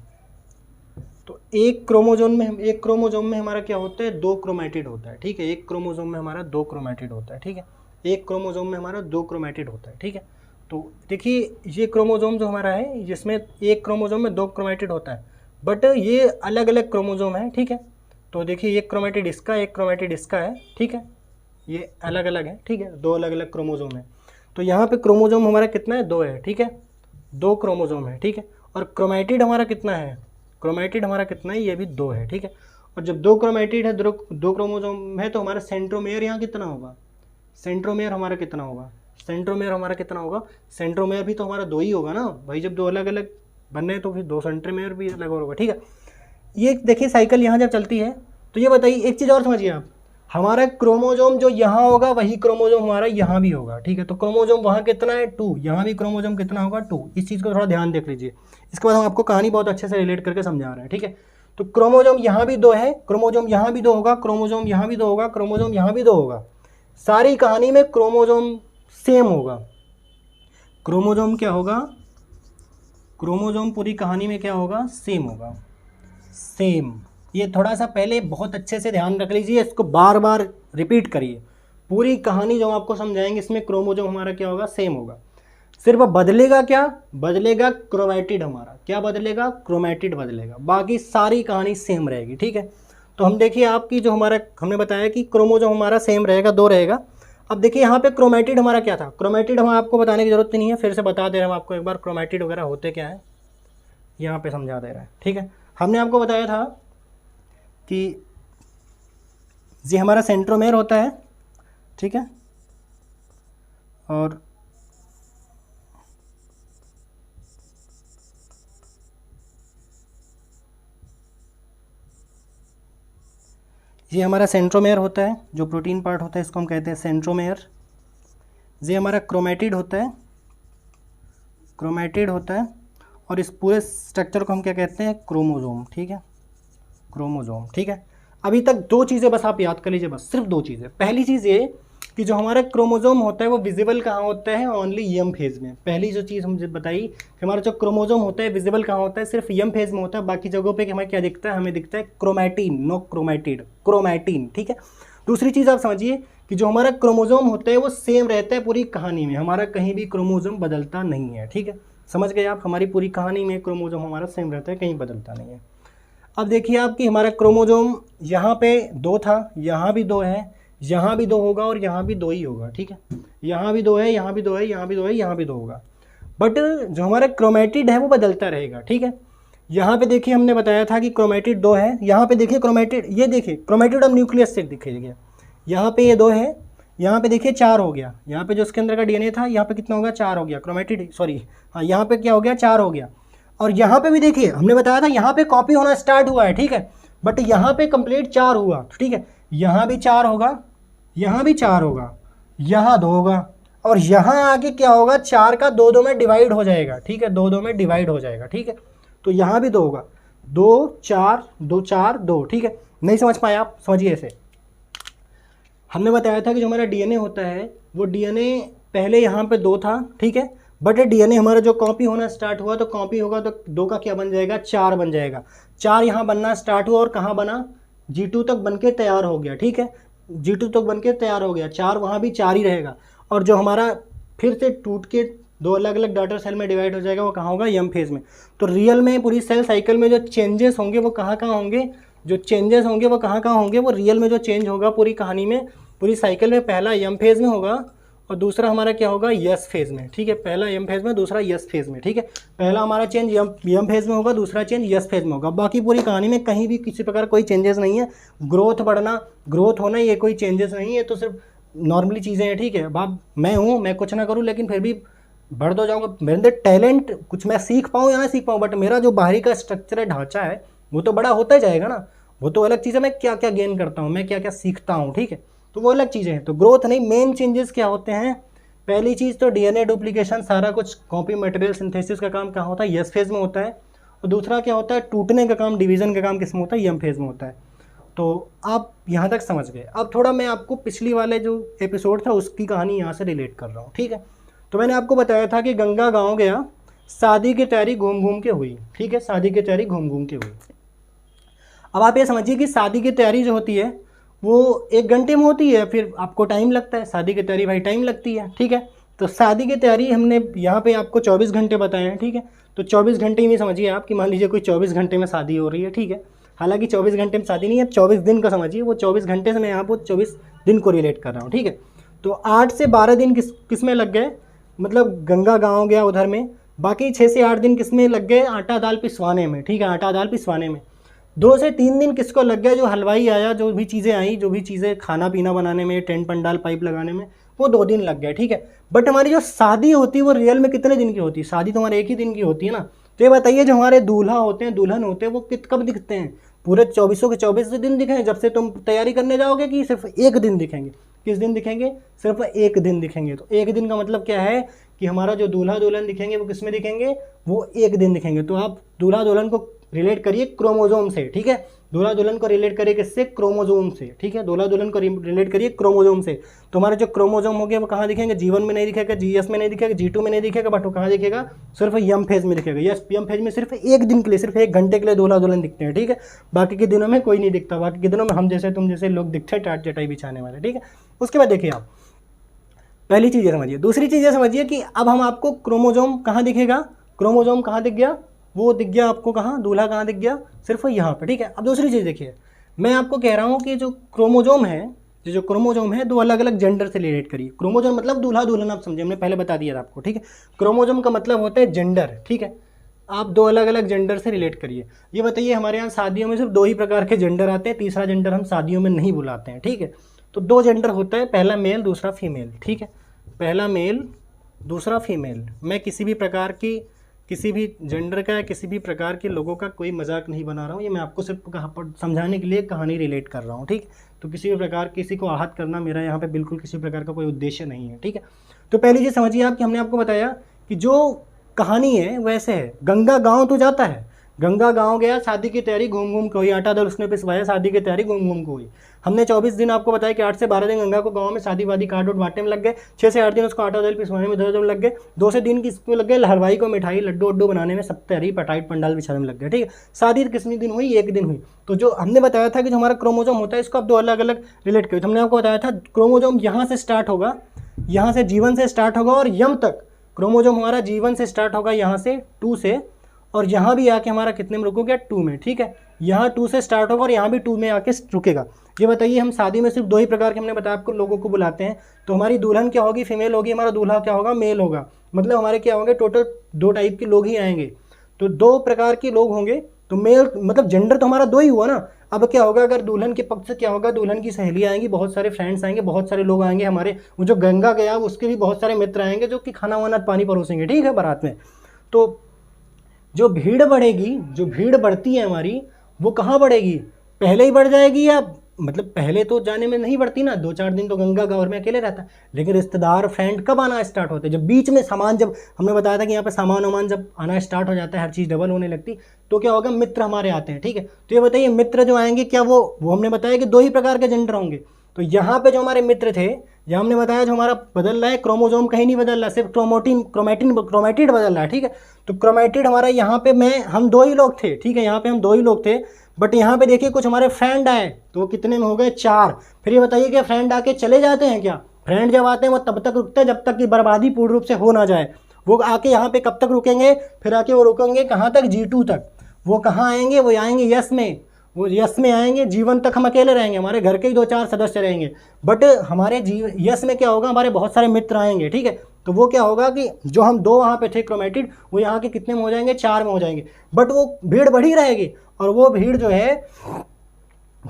तो एक क्रोमोजोम में हमारा क्या होता है, 2 क्रोमैटिड होता है, ठीक है, एक क्रोमोजोम में हमारा 2 क्रोमैटिड होता है, ठीक है, एक क्रोमोजोम में हमारा 2 क्रोमैटिड होता है, ठीक है। तो देखिए ये क्रोमोजोम जो हमारा है, जिसमें एक क्रोमोजोम में 2 क्रोमैटिड होता है, बट ये अलग अलग क्रोमोजोम है, ठीक है। तो देखिए एक क्रोमैटिड इसका, एक क्रोमैटिड इसका है, ठीक है, ये अलग अलग है, ठीक है, 2 अलग अलग क्रोमोजोम है। तो यहाँ पे क्रोमोजोम हमारा कितना है, 2 है, ठीक है, 2 क्रोमोजोम है, ठीक है। और क्रोमैटिड हमारा कितना है, क्रोमैटिड हमारा कितना है, ये भी 2 है, ठीक है। और जब 2 क्रोमैटिड है, 2 क्रोमोजोम है, तो हमारा सेंट्रोमेयर यहाँ कितना होगा, सेंट्रोमेयर हमारा कितना होगा, सेंट्रोमेयर हमारा कितना होगा, सेंट्रोमेयर भी तो हमारा 2 ही होगा ना भाई, जब 2 अलग अलग बनने हैं तो फिर 2 सेंट्रोमेयर भी अलग होगा, ठीक है। ये देखिए साइकिल यहाँ जब चलती है, तो ये बताइए एक चीज़ और समझिए आप, हमारा क्रोमोजोम जो यहाँ होगा वही क्रोमोजोम हमारा यहाँ भी होगा, ठीक है। तो क्रोमोजोम वहाँ कितना है, 2, यहाँ भी क्रोमोजोम कितना होगा, 2। इस चीज़ को थोड़ा ध्यान देख लीजिए। इसके बाद हम आपको कहानी बहुत अच्छे से रिलेट करके समझा रहे हैं, ठीक है। तो क्रोमोजोम यहाँ भी 2 है, क्रोमोजोम यहाँ भी 2 होगा, क्रोमोजोम यहाँ भी 2 होगा, क्रोमोजोम यहाँ भी 2 होगा। सारी कहानी में क्रोमोजोम सेम होगा। क्रोमोजोम क्या होगा, क्रोमोजोम पूरी कहानी में क्या होगा, सेम होगा, सेम। ये थोड़ा सा पहले बहुत अच्छे से ध्यान रख लीजिए, इसको बार बार रिपीट करिए। पूरी कहानी जो आपको समझाएंगे इसमें क्रोमोजोम हमारा क्या होगा, सेम होगा। सिर्फ बदलेगा क्या, बदलेगा क्रोमैटिड हमारा, क्या बदलेगा, क्रोमैटिड बदलेगा, बाकी सारी कहानी सेम रहेगी। ठीक है, तो हम देखिए आपकी जो हमारा हमने बताया कि क्रोमोजोम हमारा सेम रहेगा, 2 रहेगा। अब देखिए यहाँ पे क्रोमैटिड हमारा क्या था, क्रोमैटिड हम आपको बताने की जरूरत नहीं है, फिर से बता दे रहे हैं हम आपको एक बार क्रोमैटिड वगैरह होते क्या है, यहाँ पे समझा दे रहा है। ठीक है, हमने आपको बताया था कि ये हमारा सेंट्रोमेयर होता है। ठीक है, और ये हमारा सेंट्रोमेयर होता है, जो प्रोटीन पार्ट होता है इसको हम कहते हैं सेंट्रोमेयर। ये हमारा क्रोमैटिड होता है, क्रोमैटिड होता है, और इस पूरे स्ट्रक्चर को हम क्या कहते हैं, क्रोमोजोम। ठीक है, क्रोमोजोम। ठीक है, अभी तक 2 चीज़ें बस आप याद कर लीजिए, बस सिर्फ 2 चीज़ें। पहली चीज़ ये कि जो हमारा क्रोमोजोम होता है वो विजिबल कहाँ होता है, ओनली यम फेज में। पहली जो चीज़ हमने बताई कि हमारा जो क्रोमोजोम होता है विजिबल कहाँ होता है, सिर्फ यम फेज में होता है, बाकी जगहों पे हमें क्या दिखता है, हमें दिखता है क्रोमैटिन, नो क्रोमैटिड, क्रोमैटिन। ठीक है, दूसरी चीज़ आप समझिए कि जो हमारा क्रोमोजोम होता है वो सेम रहता है पूरी कहानी में, हमारा कहीं भी क्रोमोजोम बदलता नहीं है। ठीक है, समझ गए आप, हमारी पूरी कहानी में क्रोमोजोम हमारा सेम रहता है, कहीं बदलता नहीं है। अब देखिए आपकी हमारा क्रोमोजोम यहाँ पे 2 था, यहाँ भी 2 है, यहाँ भी 2 होगा और यहाँ भी 2 ही होगा। ठीक है, यहाँ भी 2 है, यहाँ भी 2 है, यहाँ भी 2 है, यहाँ भी 2 होगा, बट जो हमारा क्रोमैटिड है वो बदलता रहेगा। ठीक है, यहाँ पे देखिए हमने बताया था कि क्रोमैटिड 2 है, यहाँ पे देखिए क्रोमैटिड, ये देखिए क्रोमैटिड और न्यूक्लियस से दिखेगा, यहाँ पे ये 2 है, यहाँ पे देखिए 4 हो गया, यहाँ पे जो उसके अंदर का डीएनए था यहाँ पे कितना हो गया, 4 हो गया, क्रोमैटिड सॉरी हाँ, यहाँ पे क्या हो गया, 4 हो गया। और यहाँ पे भी देखिए हमने बताया था यहाँ पे कॉपी होना स्टार्ट हुआ है। ठीक है, बट यहाँ पे कंप्लीट 4 हुआ। ठीक है, यहाँ भी 4 होगा, यहाँ भी 4 होगा, यहाँ 2 होगा, और यहाँ आगे क्या होगा, 4 का 2 2 में डिवाइड हो जाएगा। ठीक है, 2 2 में डिवाइड हो जाएगा। ठीक है, तो यहाँ भी 2 होगा, 2 4 2 4 2। ठीक है, नहीं समझ पाए आप, समझिए ऐसे। हमने बताया था कि जो हमारा डीएनए होता है वो डीएनए पहले यहाँ पे 2 था। ठीक है, बट डीएनए हमारा जो कॉपी होना स्टार्ट हुआ तो कॉपी होगा तो 2 का क्या बन जाएगा, 4 बन जाएगा। 4 यहाँ बनना स्टार्ट हुआ और कहाँ बना, G2 तक बन के तैयार हो गया। ठीक है, G2 तक बन के तैयार हो गया, 4 वहाँ भी 4 ही रहेगा, और जो हमारा फिर से टूट के 2 अलग अलग डॉटर सेल में डिवाइड हो जाएगा वो कहाँ होगा, यम फेज में। तो रियल में पूरी सेल साइकिल में जो चेंजेस होंगे वो कहाँ कहाँ होंगे, जो चेंजेस होंगे वो कहाँ कहाँ होंगे, वो रियल में जो चेंज होगा पूरी कहानी में, पूरी साइकिल में, पहला यम फेज में होगा और दूसरा हमारा क्या होगा, यस फेज में। ठीक है, पहला यम फेज में, दूसरा यस फेज में। ठीक है, पहला हमारा चेंज यम फेज में होगा, दूसरा चेंज यस फेज में होगा, बाकी पूरी कहानी में कहीं भी किसी प्रकार कोई चेंजेस नहीं है। ग्रोथ बढ़ना, ग्रोथ होना, ये कोई चेंजेस नहीं है, तो सिर्फ नॉर्मली चीज़ें हैं। ठीक है, बाप मैं हूँ, मैं कुछ ना करूँ लेकिन फिर भी बढ़ तो जाऊँगा, मेरे अंदर टैलेंट कुछ मैं सीख पाऊँ या ना सीख पाऊँ, बट मेरा जो बाहरी का स्ट्रक्चर है, ढांचा है, वो तो बड़ा होता ही जाएगा ना, वो तो अलग चीज़ है। मैं क्या क्या गेन करता हूँ, मैं क्या क्या सीखता हूँ, ठीक है, तो वो अलग चीज़ें हैं। तो ग्रोथ नहीं, मेन चेंजेस क्या होते हैं, पहली चीज़ तो डीएनए डुप्लीकेशन, सारा कुछ कॉपी मटेरियल सिंथेसिस का काम कहाँ होता है, यस फेज में होता है, और दूसरा क्या होता है, टूटने का काम, डिवीज़न का काम किस में होता है, यम फेज में होता है। तो आप यहाँ तक समझ गए। अब थोड़ा मैं आपको पिछली वाले जो एपिसोड था उसकी कहानी यहाँ से रिलेट कर रहा हूँ। ठीक है, तो मैंने आपको बताया था कि गंगा गाँव गया, शादी की तैयारी घूम घूम के हुई। ठीक है, शादी की तैयारी घूम घूम के हुई। अब आप ये समझिए कि शादी की तैयारी जो होती है वो 1 घंटे में होती है, फिर आपको टाइम लगता है, शादी की तैयारी भाई टाइम लगती है। ठीक है, तो शादी की तैयारी हमने यहाँ पे आपको 24 घंटे बताए हैं। ठीक है, तो 24 घंटे में समझिए आप कि मान लीजिए कोई 24 घंटे में शादी हो रही है। ठीक है, हालांकि 24 घंटे में शादी नहीं है, 24 दिन का समझिए, वो 24 घंटे से मैं यहाँ पर 24 दिन को रिलेट कर रहा हूँ। ठीक है, तो 8 से 12 दिन किस में लग गए, मतलब गंगा गाँव गया उधर में, बाकी 6 से 8 दिन किस में लग गए, आटा दाल पिसवाने में। ठीक है, आटा दाल पिसवाने में। 2 से 3 दिन किसको लग गया, जो हलवाई आया, जो भी चीज़ें आई, जो भी चीज़ें खाना पीना बनाने में, टेंट पंडाल पाइप लगाने में, वो 2 दिन लग गए। ठीक है, बट हमारी जो शादी होती है वो रियल में कितने दिन की होती है, शादी तो हमारे 1 ही दिन की होती है ना। तो ये बताइए, जो हमारे दूल्हा होते हैं, दुल्हन होते हैं, वो कब दिखते हैं, पूरे 24 के 24 दिन दिखेंगे जब से तुम तैयारी करने जाओगे, कि सिर्फ 1 दिन दिखेंगे, किस दिन दिखेंगे, सिर्फ 1 दिन दिखेंगे। तो 1 दिन का मतलब क्या है कि हमारा जो दूल्हा दुल्हन दिखेंगे वो किस में दिखेंगे, वो 1 दिन दिखेंगे। तो आप दूल्हा दुल्हन को रिलेट करिए क्रोमोजोम से। ठीक है, दूल्हा दुल्हन को रिलेट करिए किससे, क्रोमोजोम से। ठीक है, दूल्हा दुल्हन को रिलेट करिए क्रोमोजोम से। तो हमारे जो क्रोमोजोम हो गया वो कहाँ दिखेंगे, G1 में नहीं दिखेगा, GS में नहीं दिखेगा, G2 में नहीं दिखेगा, बट वो कहाँ दिखेगा, सिर्फ यम फेज में दिखेगा। यस, यम फेज में सिर्फ 1 दिन के लिए, सिर्फ 1 घंटे के लिए दूल्हा दुल्हन दिखते हैं। ठीक है, बाकी के दिनों में कोई नहीं दिखता, बाकी के दिनों में हम जैसे तुम जैसे लोग दिखते हैं टाट चटाई बिछाने वाले। ठीक है, उसके बाद देखिए आप, पहली चीज़ ये समझिए। दूसरी चीज़ ये समझिए कि अब हम आपको क्रोमोजोम कहाँ दिखेगा, क्रोमोजोम कहाँ दिख गया, वो दिख गया आपको कहाँ, दूल्हा कहाँ दिख गया, सिर्फ यहाँ पे, ठीक है। अब दूसरी चीज़ देखिए, मैं आपको कह रहा हूँ कि जो क्रोमोजोम है दो अलग अलग जेंडर से रिलेट करिए। क्रोमोजोम मतलब दूल्हा दुल्हन, आप समझे, हमने पहले बता दिया था आपको, ठीक है। क्रोमोजोम का मतलब होता है जेंडर, ठीक है। आप दो अलग अलग जेंडर से रिलेट करिए। ये बताइए, हमारे यहाँ शादियों में सिर्फ दो ही प्रकार के जेंडर आते हैं, तीसरा जेंडर हम शादियों में नहीं बुलाते हैं, ठीक है। तो दो जेंडर होता है, पहला मेल दूसरा फीमेल, ठीक है। पहला मेल दूसरा फीमेल। मैं किसी भी प्रकार की, किसी भी जेंडर का या किसी भी प्रकार के लोगों का कोई मजाक नहीं बना रहा हूँ, ये मैं आपको सिर्फ समझाने के लिए कहानी रिलेट कर रहा हूँ, ठीक। तो किसी भी प्रकार किसी को आहत करना मेरा यहाँ पे बिल्कुल किसी प्रकार का कोई उद्देश्य नहीं है, ठीक है। तो पहली चीज़ समझिए आप कि हमने आपको बताया कि जो कहानी है वैसे है। गंगा गाँव तो जाता है, गंगा गाँव गया, शादी की तैयारी घूम घूम के हुई, आटा दाल उसने पिसवाया, शादी की तैयारी घूम घूम के हुई। हमने 24 दिन आपको बताया कि 8 से 12 दिन गंगा को गाँव में शादी वादी काट उट बांटने में लग गए, 6 से 8 दिन उसको आटा दाल पिसवाने में 10 दिन लग गए, 2 से 3 इसमें लग गए, हलवाई को मिठाई लड्डू उड्डू बनाने में, सब तैयारी पटाइट पंडाल बिछाने में लग गए, ठीक है। शादी कितने दिन हुई, एक दिन हुई। तो जो हमने बताया था कि जो हमारा क्रोमोजोम होता है, इसको आप दो अलग अलग रिलेट करिए। तो हमने आपको बताया था क्रोमोजोम यहाँ से स्टार्ट होगा, यहाँ से जीवन से स्टार्ट होगा और यम तक। क्रोमोजोम हमारा जीवन से स्टार्ट होगा यहाँ से 2 से, और यहाँ भी आके हमारा कितने में रुकोगे, 2 में, ठीक है। यहाँ 2 से स्टार्ट होगा और यहाँ भी 2 में आके रुकेगा। ये बताइए, हम शादी में सिर्फ दो ही प्रकार के, हमने बताया आपको, लोगों को बुलाते हैं। तो हमारी दुल्हन क्या होगी, फीमेल होगी, हमारा दूल्हा क्या होगा, मेल होगा। मतलब हमारे क्या होंगे, टोटल 2 टाइप के लोग ही आएंगे। तो 2 प्रकार के लोग होंगे, तो मेल मतलब जेंडर तो हमारा 2 ही हुआ ना। अब क्या होगा, अगर दुल्हन के पक्ष से क्या होगा, दुल्हन की सहेली आएंगी, बहुत सारे फ्रेंड्स आएंगे, बहुत सारे लोग आएंगे हमारे, वो जो गंगा गया उसके भी बहुत सारे मित्र आएंगे जो कि खाना वाना पानी परोसेंगे, ठीक है, बारात में। तो जो भीड़ बढ़ेगी, जो भीड़ बढ़ती है हमारी, वो कहाँ बढ़ेगी, पहले ही बढ़ जाएगी या मतलब पहले तो जाने में नहीं बढ़ती ना, 2-4 दिन तो गंगा गाँव में अकेले रहता। लेकिन रिश्तेदार फ्रेंड कब आना स्टार्ट होते हैं, जब बीच में सामान, जब हमने बताया था कि यहाँ पे सामान वामान जब आना स्टार्ट हो जाता है, हर चीज़ डबल होने लगती, तो क्या होगा, मित्र हमारे आते हैं, ठीक है। तो ये बताइए, मित्र जो आएंगे क्या वो हमने बताया कि 2 ही प्रकार के जेंडर होंगे। तो यहाँ पे जो हमारे मित्र थे, यहाँ हमने बताया जो हमारा बदल रहा है, क्रोमोजोम कहीं नहीं बदल रहा, सिर्फ क्रोमैटिड बदल रहा है, ठीक है। तो क्रोमैटिड हमारा यहाँ पे हम 2 ही लोग थे, ठीक है, यहाँ पे हम 2 ही लोग थे। बट यहाँ पे देखिए कुछ हमारे फ्रेंड आए, तो वो कितने में हो गए, 4। फिर ये बताइए कि फ्रेंड आके चले जाते हैं क्या, फ्रेंड जब आते हैं वो तब तक रुकते हैं जब तक कि बर्बादी पूर्ण रूप से हो ना जाए। वो आके यहाँ पे कब तक रुकेंगे, फिर आके वो रुकेंगे कहाँ तक, G2 तक। वो कहाँ आएंगे, वो आएंगे यस में, वो यस में आएंगे। जीवन तक हम अकेले रहेंगे, हमारे घर के ही 2-4 सदस्य रहेंगे। बट हमारे यस में क्या होगा, हमारे बहुत सारे मित्र आएंगे, ठीक है। तो वो क्या होगा कि जो हम 2 वहाँ पे थे क्रोमैटिड, वो यहाँ के कितने में हो जाएंगे, 4 में हो जाएंगे। बट वो भीड़ बढ़ी रहेगी, और वो भीड़ जो है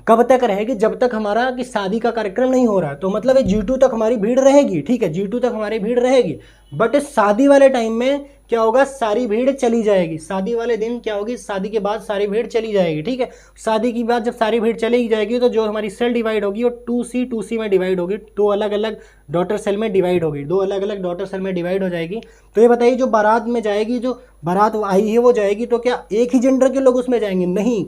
कब तक रहेगी, जब तक हमारा कि शादी का कार्यक्रम नहीं हो रहा। तो मतलब G2 तक हमारी भीड़ रहेगी, ठीक है, G2 तक हमारी भीड़ रहेगी। बट शादी वाले टाइम में क्या होगा, सारी भीड़ चली जाएगी। शादी वाले दिन क्या होगी, शादी के बाद सारी भीड़ चली जाएगी, ठीक है। शादी की बाद जब सारी भीड़ चली जाएगी, तो जो हमारी सेल डिवाइड होगी वो 2C में डिवाइड होगी, 2 अलग अलग डॉटर सेल में डिवाइड होगी, 2 अलग अलग डॉटर सेल में डिवाइड हो जाएगी। तो ये बताइए, जो बारात में जाएगी, जो बारात आई है वो जाएगी, तो क्या एक ही जेंडर के लोग उसमें जाएंगे, नहीं।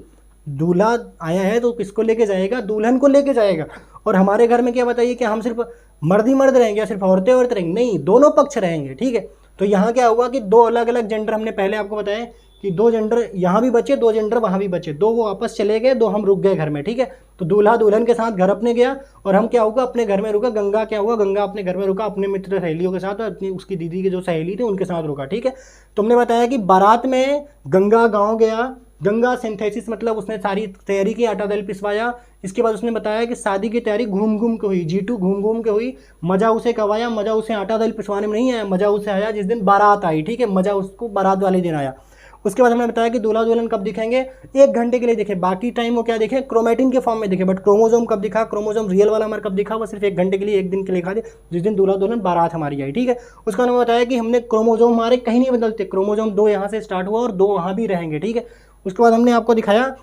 दूल्हा आया है तो किसको लेके जाएगा, दुल्हन को लेके जाएगा। और हमारे घर में क्या बताइए कि हम सिर्फ मर्द ही मर्द रहेंगे या सिर्फ औरतें औरत रहेंगे, नहीं, दोनों पक्ष रहेंगे, ठीक है। तो यहाँ क्या हुआ कि 2 अलग अलग जेंडर, हमने पहले आपको बताया कि 2 जेंडर यहाँ भी बचे, 2 जेंडर वहाँ भी बचे, 2 वो वापस चले गए, 2 हम रुक गए घर में, ठीक है। तो दूल्हा दुल्हन के साथ घर अपने गया, और हम क्या होगा, अपने घर में रुका। गंगा क्या हुआ, गंगा अपने घर में रुका, अपने मित्र सहेलियों के साथ, अपनी उसकी दीदी के जो सहेली थे उनके साथ रुका, ठीक है। तुमने बताया कि बारात में गंगा गाँव गया, गंगा सिंथेसिस मतलब उसने सारी तैयारी की, आटा दाल पिसवाया। इसके बाद उसने बताया कि शादी की तैयारी घूम घूम के हुई, G2 घूम घूम के हुई। मज़ा उसे कब आया, मज़ा उसे आटा दाल पिसवाने में नहीं आया, मज़ा उसे आया जिस दिन बारात आई, ठीक है, मज़ा उसको बारात वाले दिन आया। उसके बाद हमने बताया कि दूल्हा दुल्हन कब दिखेंगे, 1 घंटे के लिए दिखे, बाकी टाइम वो क्या दिखे, क्रोमैटिन के फॉर्म में दिखे। बट क्रोमोजोम कब दिखा, क्रोमोजोम रियल वाला हमारा कब दिखा, वो सिर्फ 1 घंटे के लिए, 1 दिन के लिए दिखा दे, जिस दिन दूल्हा दुल्हन बारात हमारी आई, ठीक है। उसका हमने बताया कि हमने क्रोमोजोम हमारे कहीं नहीं बदलते, क्रोमोजोम 2 यहाँ से स्टार्ट हुआ और 2 वहाँ भी रहेंगे, ठीक है। उसके बाद हमने आपको दिखाया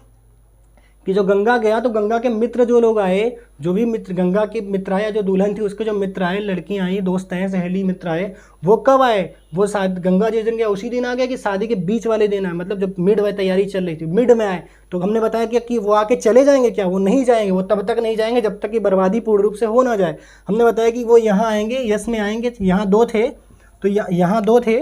कि जो गंगा गया, तो गंगा के मित्र जो लोग आए, जो भी मित्र गंगा के मित्र आए, जो दुल्हन थी उसके जो मित्र आए, लड़कियां आई, दोस्त हैं, सहेली मित्र आए, वो कब आए, वो गंगा जिस दिन गया उसी दिन आ गया कि शादी के बीच वाले दिन आए, मतलब जब मिड वाली तैयारी चल रही थी, मिड में आए। तो हमने बताया कि वो आके चले जाएंगे क्या, वो नहीं जाएंगे, वो तब तक नहीं जाएंगे जब तक कि बर्बादी पूर्ण रूप से हो ना जाए। हमने बताया कि वो यहाँ आएंगे, यस में आएंगे। यहाँ 2 थे, तो यहाँ 2 थे,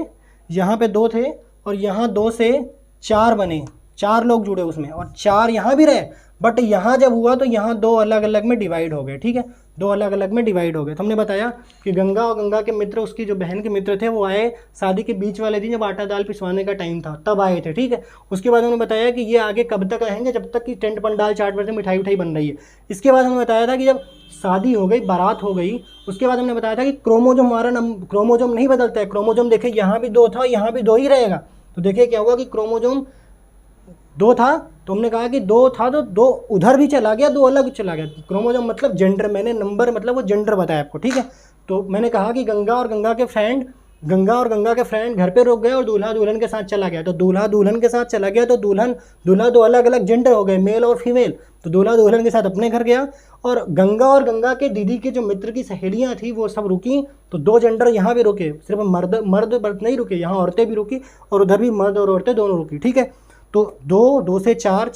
यहाँ पे 2 थे, और यहाँ 2 से 4 बने, 4 लोग जुड़े उसमें, और 4 यहाँ भी रहे। बट यहाँ जब हुआ तो यहाँ 2 अलग अलग में डिवाइड हो गए, ठीक है। दो अलग अलग में डिवाइड हो गए। तो हमने बताया कि गंगा और गंगा के मित्र, उसकी जो बहन के मित्र थे, वो आए शादी के बीच वाले दिन जब आटा दाल पिसवाने का टाइम था तब आए थे, ठीक है। उसके बाद उन्होंने बताया कि ये आगे कब तक रहेंगे, जब तक कि टेंट पंडाल चाट पर से मिठाई उठाई बन रही है। इसके बाद हमने बताया था कि जब शादी हो गई, बारात हो गई, उसके बाद हमने बताया था कि क्रोमोजोम हमारा क्रोमोजोम नहीं बदलता है। क्रोमोजोम देखिए यहाँ भी 2 था, यहाँ भी 2 ही रहेगा। तो देखिए क्या होगा कि क्रोमोजोम 2 था, तो हमने कहा कि 2 था तो 2 उधर भी चला गया, 2 अलग चला गया। क्रोमोजोम मतलब जेंडर, मैंने नंबर मतलब वो जेंडर बताया आपको, ठीक है। तो मैंने कहा कि गंगा और गंगा के फ्रेंड घर पे रुक गए और दूल्हा दुल्हन के साथ चला गया। तो दूल्हा दुल्हन के साथ चला गया तो दूल्हा 2 अलग अलग जेंडर हो गए, मेल और फीमेल। तो दूल्हा दुल्हन के साथ अपने घर गया और गंगा के दीदी के जो मित्र की सहेलियां थी वो सब रुकी। तो 2 जेंडर यहाँ भी रुके, सिर्फ मर्द नहीं रुके, यहाँ औरतें भी रुकी और उधर भी मर्द और औरतें दोनों रुकी, ठीक है। तो 2 से 4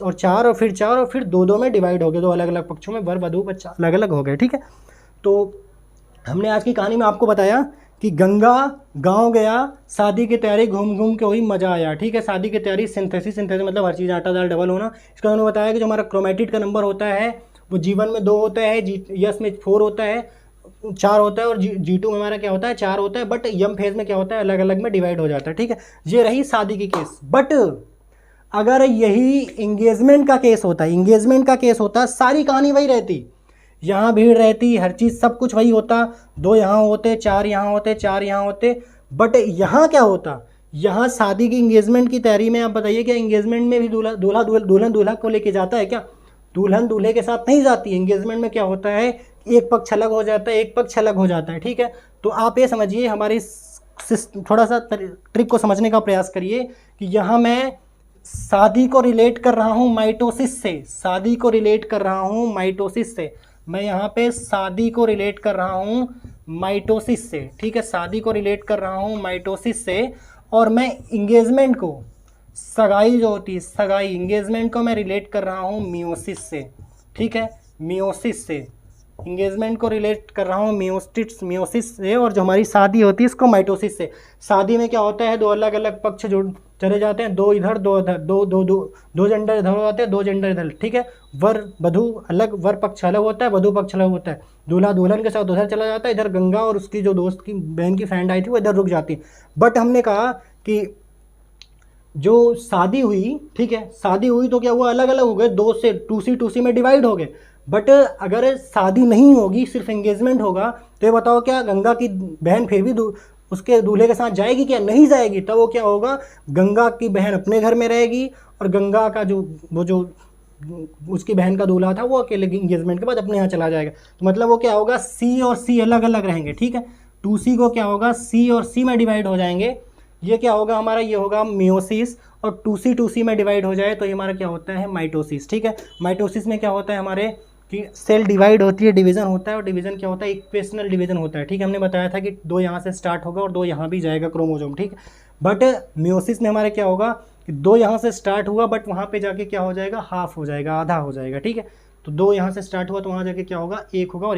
और 4 और फिर 4 और फिर 2 में डिवाइड हो गए, 2 अलग अलग पक्षों में वर वधू बच्चा अलग अलग हो गए, ठीक है। तो हमने आज की कहानी में आपको बताया कि गंगा गांव गया, शादी की तैयारी घूम घूम के हुई, मज़ा आया, ठीक है। शादी की तैयारी सिंथेसिस मतलब हर चीज़ आटा दाल डबल होना। इसका उन्होंने बताया कि जो हमारा क्रोमेटिड का नंबर होता है वो G1 में 2 होता है, यस में 4 होता है, 4 होता है, और G2 में हमारा क्या होता है 4 होता है। बट यम फेज में क्या होता है, अलग अलग में डिवाइड हो जाता है, ठीक है। ये रही शादी की केस। बट अगर यही इंगेजमेंट का केस होता, सारी कहानी वही रहती, यहाँ भीड़ रहती, हर चीज़ सब कुछ वही होता, 2 यहाँ होते, 4 यहाँ होते, 4 यहाँ होते। बट यहाँ क्या होता, यहाँ शादी की इंगेजमेंट की तैयारी में आप बताइए, क्या इंगेजमेंट में भी दुल्हन दूल्हा को लेके जाता है क्या? दुल्हन दूल्हे के साथ नहीं जाती। एंगेजमेंट में क्या होता है, एक पक्ष अलग हो जाता है, एक पक्ष अलग हो जाता है, ठीक है। तो आप ये समझिए, हमारी थोड़ा सा ट्रिक को समझने का प्रयास करिए कि यहाँ मैं शादी को रिलेट कर रहा हूँ माइटोसिस से, मैं यहाँ पे शादी को रिलेट कर रहा हूँ माइटोसिस से, ठीक है। शादी को रिलेट कर रहा हूँ माइटोसिस से, और मैं इंगेजमेंट को, सगाई जो होती है सगाई, इंगेजमेंट को मैं रिलेट कर रहा हूँ मियोसिस से, ठीक है, मियोसिस से। इंगेजमेंट को रिलेट कर रहा हूँ मियोसिस से, और जो हमारी शादी होती है इसको माइटोसिस से। शादी में क्या होता है, 2 अलग अलग पक्ष जुड़ चले जाते हैं, 2 इधर 2 इधर, 2 जेंडर इधर हो जाते हैं, 2 जेंडर इधर, ठीक है। वर वधू अलग, वर पक्ष अलग होता है, वधू पक्ष अलग होता है। दूल्हा दुल्हन के साथ उधर चला जाता है, इधर गंगा और उसकी जो दोस्त की बहन की फ्रेंड आई थी वो इधर रुक जाती। बट हमने कहा कि जो शादी हुई, ठीक है, शादी हुई तो क्या हुआ, अलग अलग हो गए, 2 से 2C में डिवाइड हो गए। बट अगर शादी नहीं होगी, सिर्फ एंगेजमेंट होगा, तो ये बताओ क्या गंगा की बहन फिर भी उसके दूल्हे के साथ जाएगी क्या? नहीं जाएगी। तब वो क्या होगा, गंगा की बहन अपने घर में रहेगी और गंगा का जो उसकी बहन का दूल्हा था वो अकेले इंगेजमेंट के बाद अपने यहाँ चला जाएगा। तो मतलब वो क्या होगा, C और C अलग अलग रहेंगे, ठीक है। 2C को क्या होगा, C और C में डिवाइड हो जाएंगे। ये क्या होगा हमारा, ये होगा मियोसिस, और 2C में डिवाइड हो जाए तो ये हमारा क्या होता है, माइटोसिस, ठीक है। माइटोसिस में क्या होता है हमारे कि सेल डिवाइड होती है, डिवीजन होता है, और डिवीजन क्या होता है, इक्वेशनल डिवीजन होता है, ठीक है। हमने बताया था कि 2 यहाँ से स्टार्ट होगा और 2 यहाँ भी जाएगा क्रोमोजोम, ठीक। बट मियोसिस में हमारे क्या होगा कि 2 यहाँ से स्टार्ट हुआ, बट वहाँ पे जाके क्या हो जाएगा, हाफ हो जाएगा, आधा हो जाएगा, ठीक है। तो 2 यहाँ से स्टार्ट हुआ तो वहाँ जाके क्या होगा, 1 होगा, और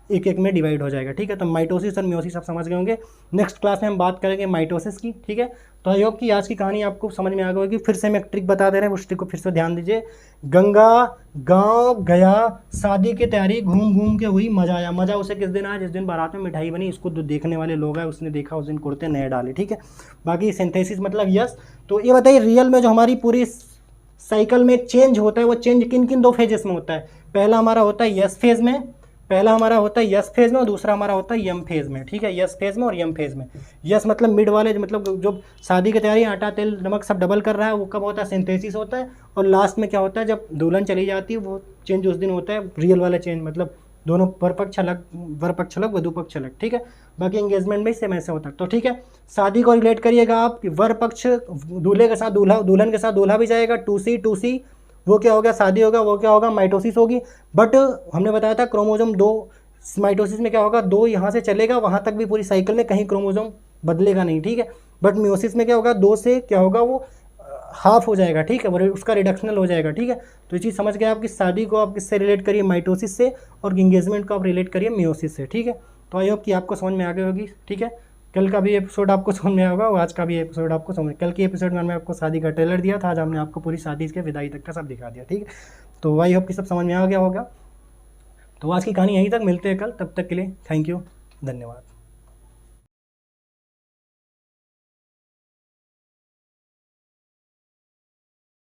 एक में डिवाइड हो जाएगा, ठीक है। तो माइटोसिस और मियोसिस आप समझ गए होंगे। नेक्स्ट क्लास में हम बात करेंगे माइटोसिस की, ठीक है। तो आई होप कि आज की कहानी आपको समझ में आ गई होगी। फिर से मैं एक ट्रिक बता दे रहे हैं, उस ट्रिक को फिर से ध्यान दीजिए। गंगा गांव गया, शादी की तैयारी घूम घूम के हुई, मजा आया। मजा उसे किस दिन आया, जिस दिन बारात में मिठाई बनी। इसको जो देखने वाले लोग हैं उसने देखा, उस दिन कुर्ते नए डाले, ठीक है। बाकी सिंथेसिस मतलब यस। तो ये बताइए, रियल में जो हमारी पूरी साइकिल में चेंज होता है, वो चेंज किन किन 2 फेजेस में होता है? पहला हमारा होता है यस फेज में, और दूसरा हमारा होता है यम फेज में, ठीक है। यस फेज में और यम फेज में। यस मतलब मिड वाले, मतलब जो शादी की तैयारी, आटा तेल नमक सब डबल कर रहा है, वो कब होता है, सिंथेसिस होता है। और लास्ट में क्या होता है, जब दुल्हन चली जाती है, वो चेंज उस दिन होता है, रियल वाला चेंज, मतलब दोनों वर पक्ष अलग, वधू पक्ष अलग, ठीक है। बाकी एंगेजमेंट में सेम ऐसे होता है। तो ठीक है, शादी को रिलेट करिएगा आप, वर पक्ष दूल्हे के साथ दूल्हा, दुल्हन के साथ दूल्हा भी जाएगा, 2C, वो क्या होगा, शादी होगा, वो क्या होगा, माइटोसिस होगी। बट हमने बताया था क्रोमोजोम 2, माइटोसिस में क्या होगा, 2 यहाँ से चलेगा वहाँ तक भी पूरी साइकिल में, कहीं क्रोमोजोम बदलेगा नहीं, ठीक है। बट मियोसिस में क्या होगा, 2 से क्या होगा, वो हाफ हो जाएगा, ठीक है, वो उसका रिडक्शनल हो जाएगा, ठीक है। तो ये चीज़ समझ गए आप कि शादी को आप किससे रिलेट करिए, माइटोसिस से, और एंगेजमेंट को आप रिलेट करिए मियोसिस से, ठीक है। तो आई होप कि आपको समझ में आ गई होगी, ठीक है। कल का भी एपिसोड आपको समझ में आया होगा, और आज का भी एपिसोड आपको समझ, कल के एपिसोड में हमने आपको शादी का ट्रेलर दिया था, आज हमने आपको पूरी शादी के विदाई तक का सब दिखा दिया, ठीक है। तो आई होप कि सब समझ में आ गया होगा। तो आज की कहानी यहीं तक, मिलते हैं कल, तब तक के लिए थैंक यू, धन्यवाद।